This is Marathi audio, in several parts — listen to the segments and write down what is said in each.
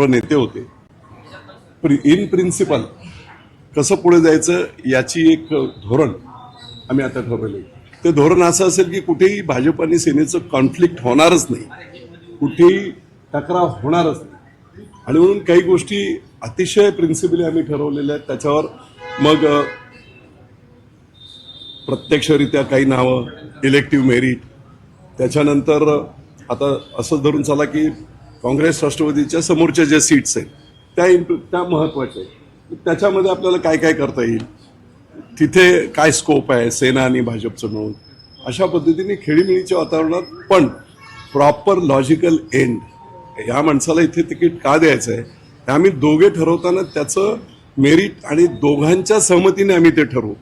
सर्व नेते होते. पण इन प्रिन्सिपल कसं पुढे जायचं याची एक धोरण आम्ही आता ठरवलं. ते धोरण असं असेल की कुठेही भाजप आणि सेनेचं कॉन्फ्लिक्ट होणारच नाही, कुठेही तक्रार होणारच नाही. आणि म्हणून काही गोष्टी अतिशय प्रिन्सिपली आम्ही ठरवलेल्या आहेत. त्याच्यावर मग प्रत्यक्षरित्या काही नावं, इलेक्टिव्ह मेरिट, त्याच्यानंतर आता असं धरून चला की काँग्रेस राष्ट्रवादीच्या समोरच्या ज्या सीट्स आहेत त्या महत्त्वाच्या आहेत. त्याच्यामध्ये आपल्याला काय काय करता येईल, तिथे काय स्कोप आहे सेना आणि भाजपचं मिळून, अशा पद्धतीने खेळीमेळीच्या वातावरणात पण प्रॉपर लॉजिकल एंड. या माणसाला इथे तिकीट का द्यायचं आहे हे आम्ही दोघे ठरवताना त्याचं मेरिट आणि दोघांच्या सहमतीने आम्ही ते ठरवू.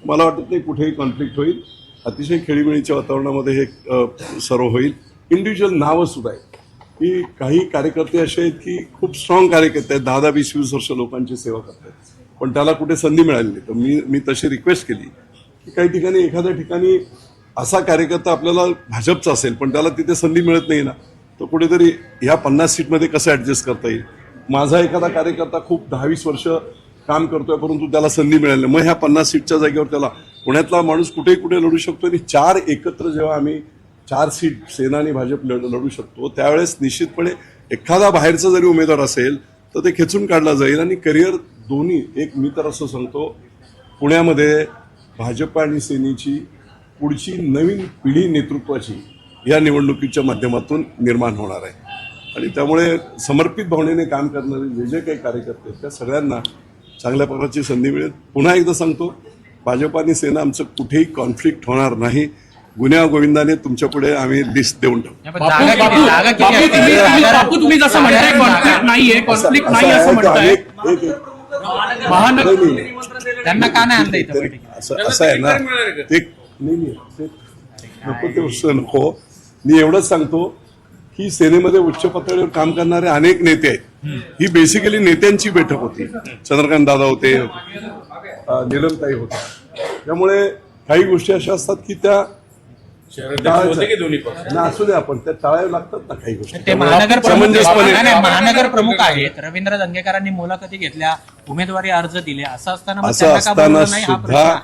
मला वाटत नाही कुठेही कॉन्फ्लिक्ट होईल. अतिशय खेळीमेळीच्या वातावरणामध्ये हे सर्व होईल. इंडिव्हिज्युअल नावं सुद्धा आहेत की काही कार्यकर्ते असे आहेत की खूप स्ट्रॉंग कार्यकर्ते आहेत, 10-10, 20-20 वर्ष लोकांची सेवा करतात, पण त्याला कुठे संधी मिळाली नाही. तर मी तशी रिक्वेस्ट केली की काही ठिकाणी एखाद्या ठिकाणी असा कार्यकर्ता आपल्याला भाजपचा असेल पण त्याला तिथे संधी मिळत नाही ना, तर कुठेतरी ह्या 50 सीटमध्ये कसं ॲडजस्ट करता येईल. माझा एखादा कार्यकर्ता खूप 10-20 वर्ष काम करतोय परंतु त्याला संधी मिळाली नाही, मग ह्या 50 सीटच्या जागेवर त्याला पुण्यातला माणूस कुठेही कुठे लढू शकतो. आणि 4 एकत्र जेव्हा आम्ही 4 सीट सेना आणि भाजप लढू शकतो त्यावेळेस निश्चितपणे एखादा बाहेरचा जरी उमेदवार असेल तर ते खेचून काढला जाईल. आणि करिअर दोन्ही, एक मी तर असं सांगतो पुण्यामध्ये भाजप आणि सेनेची पुढची नवीन पिढी नेतृत्वाची या निवडणुकीच्या माध्यमातून निर्माण होणार आहे. आणि त्यामुळे समर्पित भावनेने काम करणारे जे जे काही कार्यकर्ते आहेत त्या सगळ्यांना चांगल्या प्रकारची संधी मिळेल. पुन्हा एकदा सांगतो, भाजप आणि सेना आमचं कुठेही कॉन्फ्लिक्ट होणार नाही. गुन्ह्या गोविंदाने तुमच्या पुढे आम्ही लिस्ट देऊन टाकू. बापू तुम्ही जसं म्हणताय कॉन्फ्लिक्ट नाहीये, कॉन्फ्लिक्ट नाही असं म्हणताय, त्यांना का नाही आणलं इथं? असं आहे ना, ते नको ते गोष्ट नको. मी एवढंच सांगतो की सेनेमध्ये उच्च पातळीवर काम करणारे अनेक नेते आहेत. ही बेसिकली नेत्यांची बैठक होती. चंद्रकांत दादा होते, नीलमताई होते. त्यामुळे काही गोष्टी अशा असतात की त्या असू दे, आपण त्या टाळाव्या लागतात ना काही गोष्टी. ते महानगर प्रमुख आहेत. रवींद्र दंगेकरांनी मुलाखती घेतल्या, उमेदवारी अर्ज दिले, असं असताना सुद्धा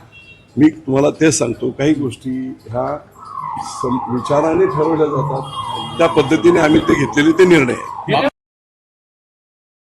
मी तुम्हाला तेच सांगतो, काही गोष्टी ह्या विचाराने ठरवल्या जातात, त्या पद्धतीने आम्ही ते घेतलेले ते निर्णय आहेत.